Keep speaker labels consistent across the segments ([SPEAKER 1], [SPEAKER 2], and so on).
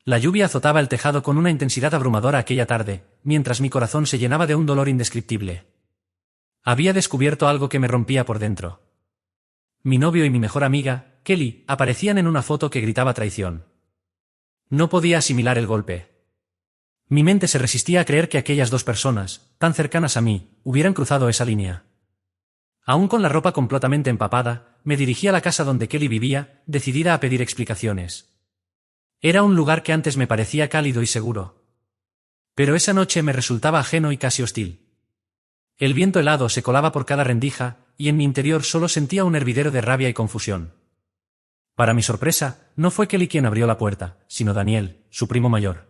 [SPEAKER 1] La lluvia azotaba el tejado con una intensidad abrumadora aquella tarde, mientras mi corazón se llenaba de un dolor indescriptible. Había descubierto algo que me rompía por dentro. Mi novio y mi mejor amiga, Kelly, aparecían en una foto que gritaba traición. No podía asimilar el golpe. Mi mente se resistía a creer que aquellas dos personas, tan cercanas a mí, hubieran cruzado esa línea. Aún con la ropa completamente empapada, me dirigí a la casa donde Kelly vivía, decidida a pedir explicaciones. Era un lugar que antes me parecía cálido y seguro. Pero esa noche me resultaba ajeno y casi hostil. El viento helado se colaba por cada rendija, y en mi interior solo sentía un hervidero de rabia y confusión. Para mi sorpresa, no fue Kelly quien abrió la puerta, sino Daniel, su primo mayor.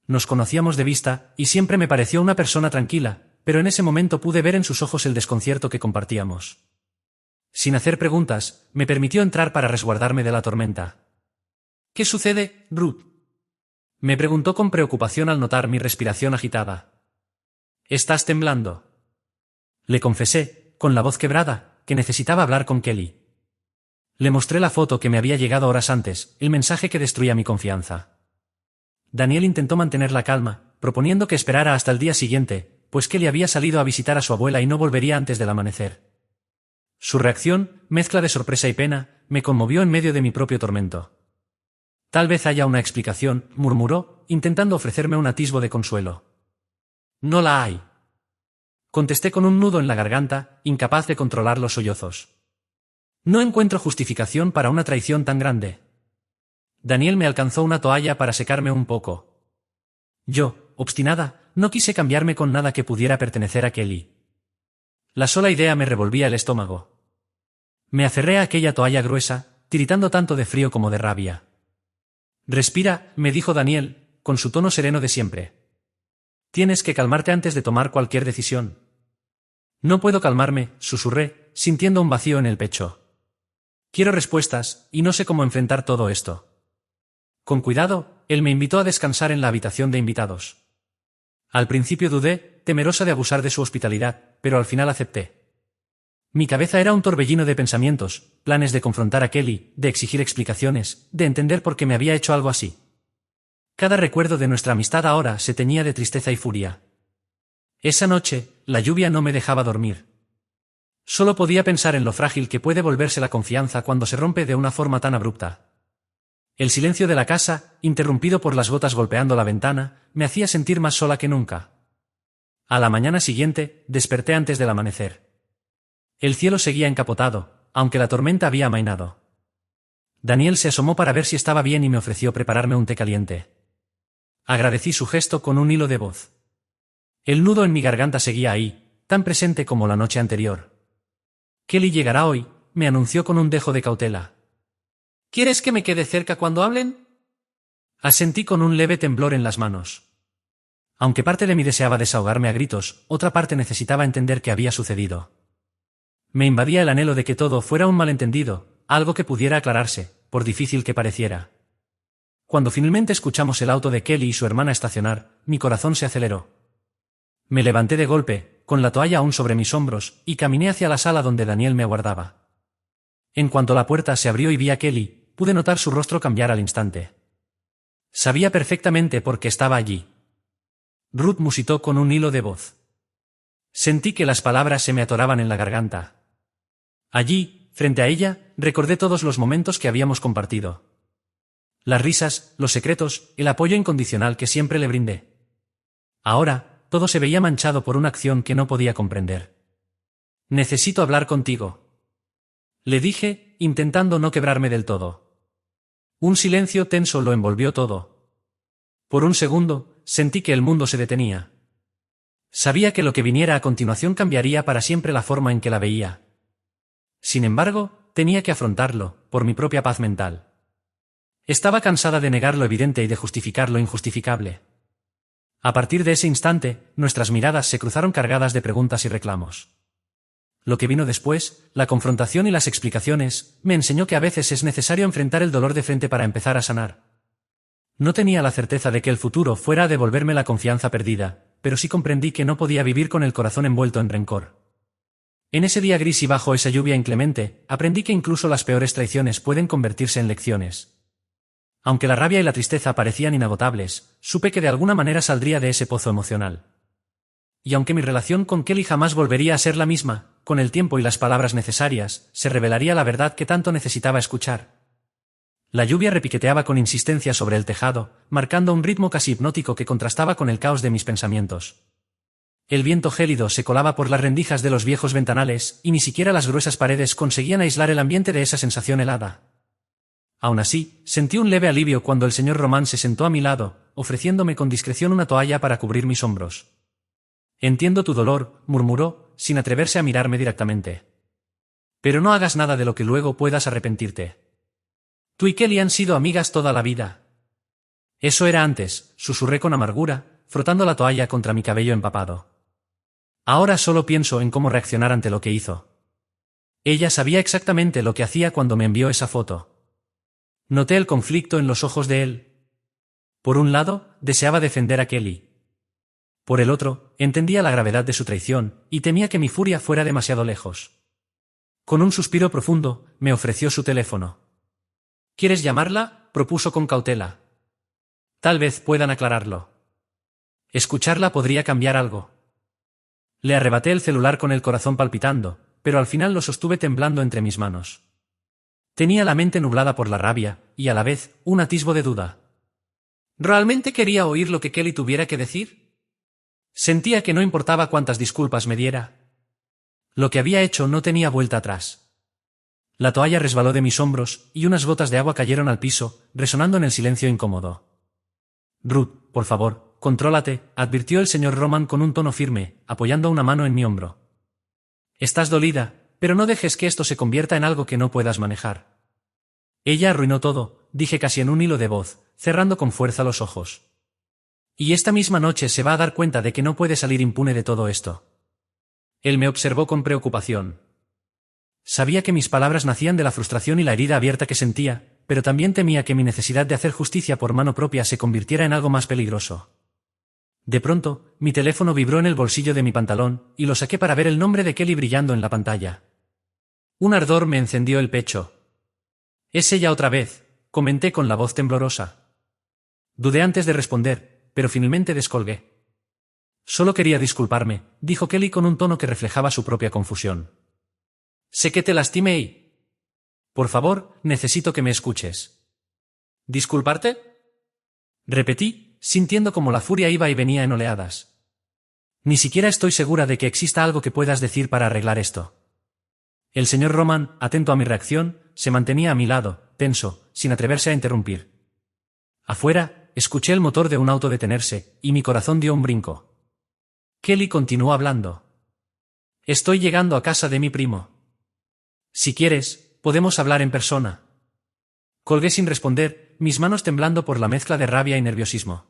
[SPEAKER 1] Nos conocíamos de vista, y siempre me pareció una persona tranquila, pero en ese momento pude ver en sus ojos el desconcierto que compartíamos. Sin hacer preguntas, me permitió entrar para resguardarme de la tormenta. «¿Qué sucede, Ruth?», me preguntó con preocupación al notar mi respiración agitada. «¿Estás temblando?», le confesé, con la voz quebrada, que necesitaba hablar con Kelly. Le mostré la foto que me había llegado horas antes, el mensaje que destruía mi confianza. Daniel intentó mantener la calma, proponiendo que esperara hasta el día siguiente, pues Kelly había salido a visitar a su abuela y no volvería antes del amanecer. Su reacción, mezcla de sorpresa y pena, me conmovió en medio de mi propio tormento. «Tal vez haya una explicación», murmuró, intentando ofrecerme un atisbo de consuelo. «No la hay», contesté con un nudo en la garganta, incapaz de controlar los sollozos. «No encuentro justificación para una traición tan grande». Daniel me alcanzó una toalla para secarme un poco. Yo, obstinada, no quise cambiarme con nada que pudiera pertenecer a Kelly. La sola idea me revolvía el estómago. Me aferré a aquella toalla gruesa, tiritando tanto de frío como de rabia. «Respira», me dijo Daniel, con su tono sereno de siempre. «Tienes que calmarte antes de tomar cualquier decisión». «No puedo calmarme», susurré, sintiendo un vacío en el pecho. «Quiero respuestas, y no sé cómo enfrentar todo esto». Con cuidado, él me invitó a descansar en la habitación de invitados. Al principio dudé, temerosa de abusar de su hospitalidad, pero al final acepté. Mi cabeza era un torbellino de pensamientos, planes de confrontar a Kelly, de exigir explicaciones, de entender por qué me había hecho algo así. Cada recuerdo de nuestra amistad ahora se teñía de tristeza y furia. Esa noche, la lluvia no me dejaba dormir. Solo podía pensar en lo frágil que puede volverse la confianza cuando se rompe de una forma tan abrupta. El silencio de la casa, interrumpido por las gotas golpeando la ventana, me hacía sentir más sola que nunca. A la mañana siguiente, desperté antes del amanecer. El cielo seguía encapotado, aunque la tormenta había amainado. Daniel se asomó para ver si estaba bien y me ofreció prepararme un té caliente. Agradecí su gesto con un hilo de voz. El nudo en mi garganta seguía ahí, tan presente como la noche anterior. «Kelly llegará hoy», me anunció con un dejo de cautela. «¿Quieres que me quede cerca cuando hablen?», asentí con un leve temblor en las manos. Aunque parte de mí deseaba desahogarme a gritos, otra parte necesitaba entender qué había sucedido. Me invadía el anhelo de que todo fuera un malentendido, algo que pudiera aclararse, por difícil que pareciera. Cuando finalmente escuchamos el auto de Kelly y su hermana estacionar, mi corazón se aceleró. Me levanté de golpe, con la toalla aún sobre mis hombros, y caminé hacia la sala donde Daniel me aguardaba. En cuanto la puerta se abrió y vi a Kelly, pude notar su rostro cambiar al instante. Sabía perfectamente por qué estaba allí. Ruth musitó con un hilo de voz. Sentí que las palabras se me atoraban en la garganta. Allí, frente a ella, recordé todos los momentos que habíamos compartido. Las risas, los secretos, el apoyo incondicional que siempre le brindé. Ahora, todo se veía manchado por una acción que no podía comprender. «Necesito hablar contigo», le dije, intentando no quebrarme del todo. Un silencio tenso lo envolvió todo. Por un segundo, sentí que el mundo se detenía. Sabía que lo que viniera a continuación cambiaría para siempre la forma en que la veía. Sin embargo, tenía que afrontarlo, por mi propia paz mental. Estaba cansada de negar lo evidente y de justificar lo injustificable. A partir de ese instante, nuestras miradas se cruzaron cargadas de preguntas y reclamos. Lo que vino después, la confrontación y las explicaciones, me enseñó que a veces es necesario enfrentar el dolor de frente para empezar a sanar. No tenía la certeza de que el futuro fuera a devolverme la confianza perdida, pero sí comprendí que no podía vivir con el corazón envuelto en rencor. En ese día gris y bajo esa lluvia inclemente, aprendí que incluso las peores traiciones pueden convertirse en lecciones. Aunque la rabia y la tristeza parecían inagotables, supe que de alguna manera saldría de ese pozo emocional. Y aunque mi relación con Kelly jamás volvería a ser la misma, con el tiempo y las palabras necesarias, se revelaría la verdad que tanto necesitaba escuchar. La lluvia repiqueteaba con insistencia sobre el tejado, marcando un ritmo casi hipnótico que contrastaba con el caos de mis pensamientos. El viento gélido se colaba por las rendijas de los viejos ventanales, y ni siquiera las gruesas paredes conseguían aislar el ambiente de esa sensación helada. Aún así, sentí un leve alivio cuando el señor Román se sentó a mi lado, ofreciéndome con discreción una toalla para cubrir mis hombros. «Entiendo tu dolor», murmuró, sin atreverse a mirarme directamente. «Pero no hagas nada de lo que luego puedas arrepentirte. Tú y Kelly han sido amigas toda la vida». «Eso era antes», susurré con amargura, frotando la toalla contra mi cabello empapado. «Ahora solo pienso en cómo reaccionar ante lo que hizo». Ella sabía exactamente lo que hacía cuando me envió esa foto. Noté el conflicto en los ojos de él. Por un lado, deseaba defender a Kelly. Por el otro, entendía la gravedad de su traición, y temía que mi furia fuera demasiado lejos. Con un suspiro profundo, me ofreció su teléfono. «¿Quieres llamarla?», propuso con cautela. «Tal vez puedan aclararlo. Escucharla podría cambiar algo». Le arrebaté el celular con el corazón palpitando, pero al final lo sostuve temblando entre mis manos. Tenía la mente nublada por la rabia, y a la vez, un atisbo de duda. ¿Realmente quería oír lo que Kelly tuviera que decir? Sentía que no importaba cuántas disculpas me diera. Lo que había hecho no tenía vuelta atrás. La toalla resbaló de mis hombros, y unas gotas de agua cayeron al piso, resonando en el silencio incómodo. «Ruth, por favor, contrólate», advirtió el señor Roman con un tono firme, apoyando una mano en mi hombro. «Estás dolida, pero no dejes que esto se convierta en algo que no puedas manejar». «Ella arruinó todo», dije casi en un hilo de voz, cerrando con fuerza los ojos. «Y esta misma noche se va a dar cuenta de que no puede salir impune de todo esto». Él me observó con preocupación. Sabía que mis palabras nacían de la frustración y la herida abierta que sentía, pero también temía que mi necesidad de hacer justicia por mano propia se convirtiera en algo más peligroso. De pronto, mi teléfono vibró en el bolsillo de mi pantalón, y lo saqué para ver el nombre de Kelly brillando en la pantalla. Un ardor me encendió el pecho. «Es ella otra vez», comenté con la voz temblorosa. Dudé antes de responder, pero finalmente descolgué. «Solo quería disculparme», dijo Kelly con un tono que reflejaba su propia confusión. «Sé que te lastimé y... Por favor, necesito que me escuches». «¿Disculparte?», repetí, sintiendo como la furia iba y venía en oleadas. «Ni siquiera estoy segura de que exista algo que puedas decir para arreglar esto». El señor Roman, atento a mi reacción, se mantenía a mi lado, tenso, sin atreverse a interrumpir. Afuera, escuché el motor de un auto detenerse, y mi corazón dio un brinco. Kelly continuó hablando. «Estoy llegando a casa de mi primo. Si quieres, podemos hablar en persona». Colgué sin responder, mis manos temblando por la mezcla de rabia y nerviosismo.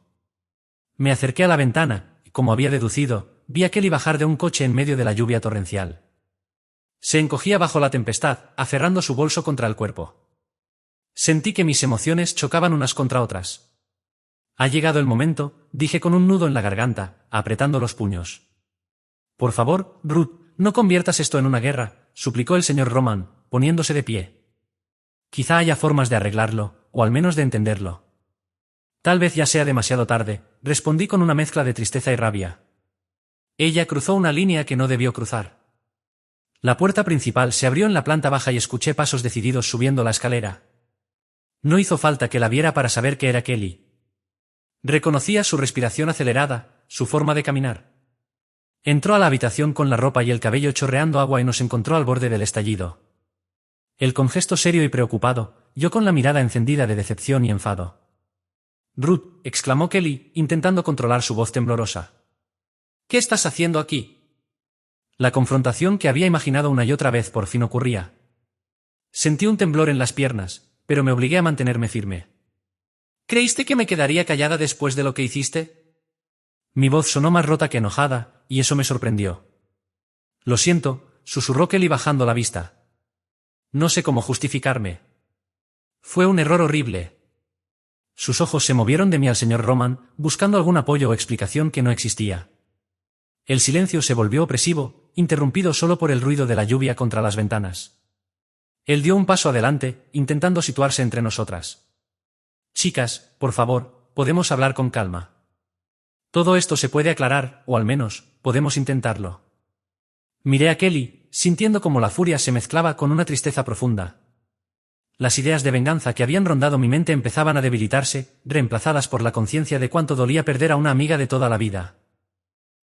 [SPEAKER 1] Me acerqué a la ventana, y como había deducido, vi a Kelly bajar de un coche en medio de la lluvia torrencial. Se encogía bajo la tempestad, aferrando su bolso contra el cuerpo. Sentí que mis emociones chocaban unas contra otras. «Ha llegado el momento», dije con un nudo en la garganta, apretando los puños. «Por favor, Ruth, no conviertas esto en una guerra», suplicó el señor Roman, poniéndose de pie. «Quizá haya formas de arreglarlo, o al menos de entenderlo». «Tal vez ya sea demasiado tarde», respondí con una mezcla de tristeza y rabia. Ella cruzó una línea que no debió cruzar. La puerta principal se abrió en la planta baja y escuché pasos decididos subiendo la escalera. No hizo falta que la viera para saber que era Kelly. Reconocía su respiración acelerada, su forma de caminar. Entró a la habitación con la ropa y el cabello chorreando agua y nos encontró al borde del estallido. Él con gesto serio y preocupado, yo con la mirada encendida de decepción y enfado. «Ruth», exclamó Kelly, intentando controlar su voz temblorosa. «¿Qué estás haciendo aquí?». La confrontación que había imaginado una y otra vez por fin ocurría. Sentí un temblor en las piernas, pero me obligué a mantenerme firme. «¿Creíste que me quedaría callada después de lo que hiciste?». Mi voz sonó más rota que enojada, y eso me sorprendió. «Lo siento», susurró Kelly bajando la vista. «No sé cómo justificarme. Fue un error horrible». Sus ojos se movieron de mí al señor Roman, buscando algún apoyo o explicación que no existía. El silencio se volvió opresivo, interrumpido solo por el ruido de la lluvia contra las ventanas. Él dio un paso adelante, intentando situarse entre nosotras. Chicas, por favor, podemos hablar con calma. Todo esto se puede aclarar, o al menos, podemos intentarlo. Miré a Kelly, sintiendo como la furia se mezclaba con una tristeza profunda. Las ideas de venganza que habían rondado mi mente empezaban a debilitarse, reemplazadas por la conciencia de cuánto dolía perder a una amiga de toda la vida.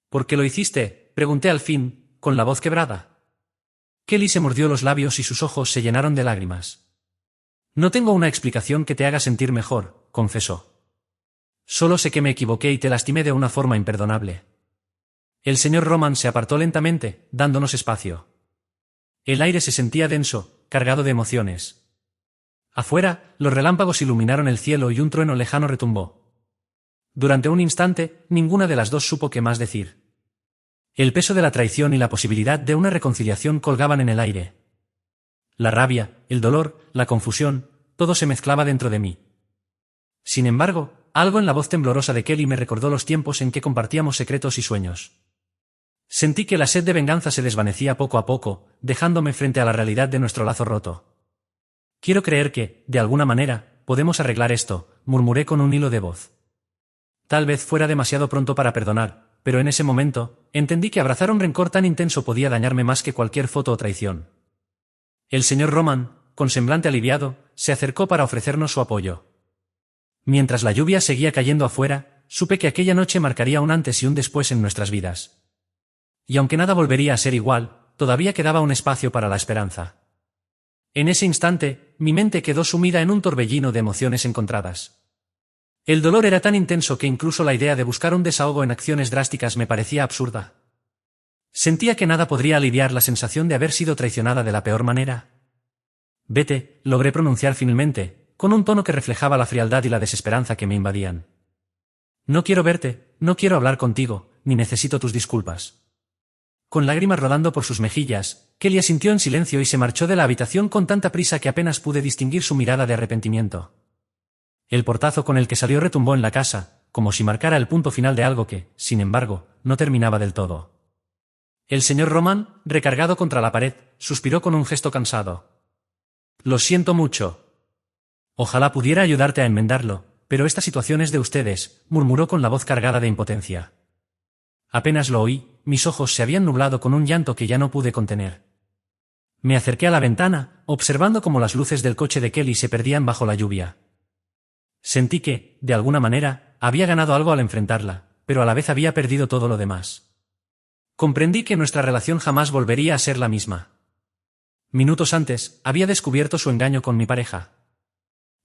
[SPEAKER 1] ¿Por qué lo hiciste?, pregunté al fin, con la voz quebrada. Kelly se mordió los labios y sus ojos se llenaron de lágrimas. No tengo una explicación que te haga sentir mejor, confesó. Solo sé que me equivoqué y te lastimé de una forma imperdonable. El señor Roman se apartó lentamente, dándonos espacio. El aire se sentía denso, cargado de emociones. Afuera, los relámpagos iluminaron el cielo y un trueno lejano retumbó. Durante un instante, ninguna de las dos supo qué más decir. El peso de la traición y la posibilidad de una reconciliación colgaban en el aire. La rabia, el dolor, la confusión, todo se mezclaba dentro de mí. Sin embargo, algo en la voz temblorosa de Kelly me recordó los tiempos en que compartíamos secretos y sueños. Sentí que la sed de venganza se desvanecía poco a poco, dejándome frente a la realidad de nuestro lazo roto. Quiero creer que, de alguna manera, podemos arreglar esto, murmuré con un hilo de voz. Tal vez fuera demasiado pronto para perdonar, pero en ese momento, entendí que abrazar un rencor tan intenso podía dañarme más que cualquier foto o traición. El señor Roman, con semblante aliviado, se acercó para ofrecernos su apoyo. Mientras la lluvia seguía cayendo afuera, supe que aquella noche marcaría un antes y un después en nuestras vidas. Y aunque nada volvería a ser igual, todavía quedaba un espacio para la esperanza. En ese instante, mi mente quedó sumida en un torbellino de emociones encontradas. El dolor era tan intenso que incluso la idea de buscar un desahogo en acciones drásticas me parecía absurda. Sentía que nada podría aliviar la sensación de haber sido traicionada de la peor manera. Vete, logré pronunciar finalmente, con un tono que reflejaba la frialdad y la desesperanza que me invadían. No quiero verte, no quiero hablar contigo, ni necesito tus disculpas. Con lágrimas rodando por sus mejillas, Kelly asintió en silencio y se marchó de la habitación con tanta prisa que apenas pude distinguir su mirada de arrepentimiento. El portazo con el que salió retumbó en la casa, como si marcara el punto final de algo que, sin embargo, no terminaba del todo. El señor Roman, recargado contra la pared, suspiró con un gesto cansado. Lo siento mucho. Ojalá pudiera ayudarte a enmendarlo, pero esta situación es de ustedes, murmuró con la voz cargada de impotencia. Apenas lo oí, mis ojos se habían nublado con un llanto que ya no pude contener. Me acerqué a la ventana, observando cómo las luces del coche de Kelly se perdían bajo la lluvia. Sentí que, de alguna manera, había ganado algo al enfrentarla, pero a la vez había perdido todo lo demás. Comprendí que nuestra relación jamás volvería a ser la misma. Minutos antes, había descubierto su engaño con mi pareja.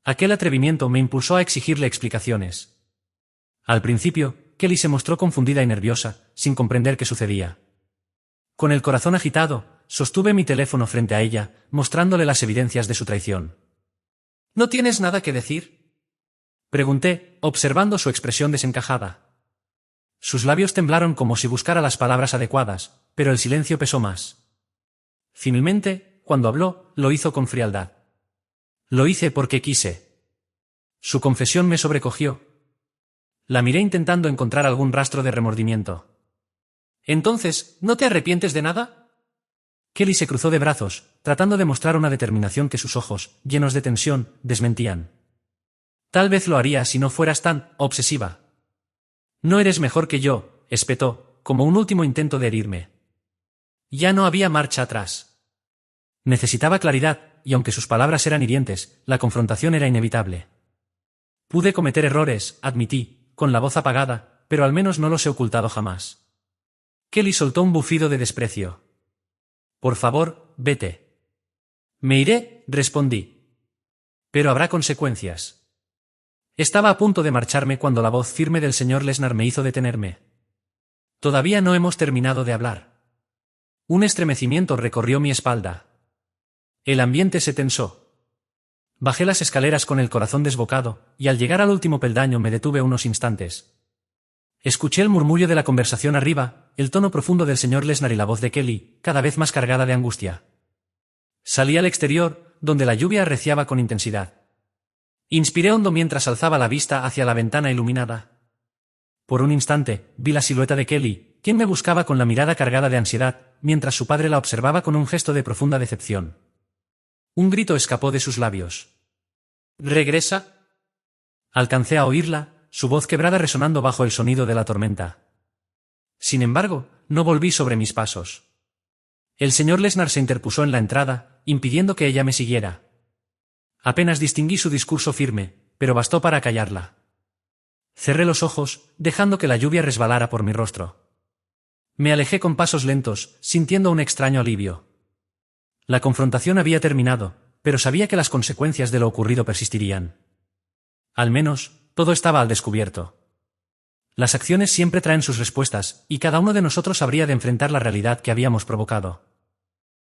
[SPEAKER 1] Aquel atrevimiento me impulsó a exigirle explicaciones. Al principio, Kelly se mostró confundida y nerviosa, sin comprender qué sucedía. Con el corazón agitado, sostuve mi teléfono frente a ella, mostrándole las evidencias de su traición. ¿No tienes nada que decir?, pregunté, observando su expresión desencajada. Sus labios temblaron como si buscara las palabras adecuadas, pero el silencio pesó más. Finalmente, cuando habló, lo hizo con frialdad. Lo hice porque quise. Su confesión me sobrecogió. La miré intentando encontrar algún rastro de remordimiento. ¿Entonces, no te arrepientes de nada? Kelly se cruzó de brazos, tratando de mostrar una determinación que sus ojos, llenos de tensión, desmentían. Tal vez lo haría si no fueras tan obsesiva. No eres mejor que yo, espetó, como un último intento de herirme. Ya no había marcha atrás. Necesitaba claridad, y aunque sus palabras eran hirientes, la confrontación era inevitable. Pude cometer errores, admití, con la voz apagada, pero al menos no los he ocultado jamás. Kelly soltó un bufido de desprecio. Por favor, vete. Me iré, respondí. Pero habrá consecuencias. Estaba a punto de marcharme cuando la voz firme del señor Lesnar me hizo detenerme. Todavía no hemos terminado de hablar. Un estremecimiento recorrió mi espalda. El ambiente se tensó. Bajé las escaleras con el corazón desbocado, y al llegar al último peldaño me detuve unos instantes. Escuché el murmullo de la conversación arriba, el tono profundo del señor Lesnar y la voz de Kelly, cada vez más cargada de angustia. Salí al exterior, donde la lluvia arreciaba con intensidad. Inspiré hondo mientras alzaba la vista hacia la ventana iluminada. Por un instante, vi la silueta de Kelly, quien me buscaba con la mirada cargada de ansiedad, mientras su padre la observaba con un gesto de profunda decepción. Un grito escapó de sus labios. ¿Regresa? Alcancé a oírla, su voz quebrada resonando bajo el sonido de la tormenta. Sin embargo, no volví sobre mis pasos. El señor Lesnar se interpuso en la entrada, impidiendo que ella me siguiera. Apenas distinguí su discurso firme, pero bastó para callarla. Cerré los ojos, dejando que la lluvia resbalara por mi rostro. Me alejé con pasos lentos, sintiendo un extraño alivio. La confrontación había terminado, pero sabía que las consecuencias de lo ocurrido persistirían. Al menos, todo estaba al descubierto. Las acciones siempre traen sus respuestas, y cada uno de nosotros habría de enfrentar la realidad que habíamos provocado.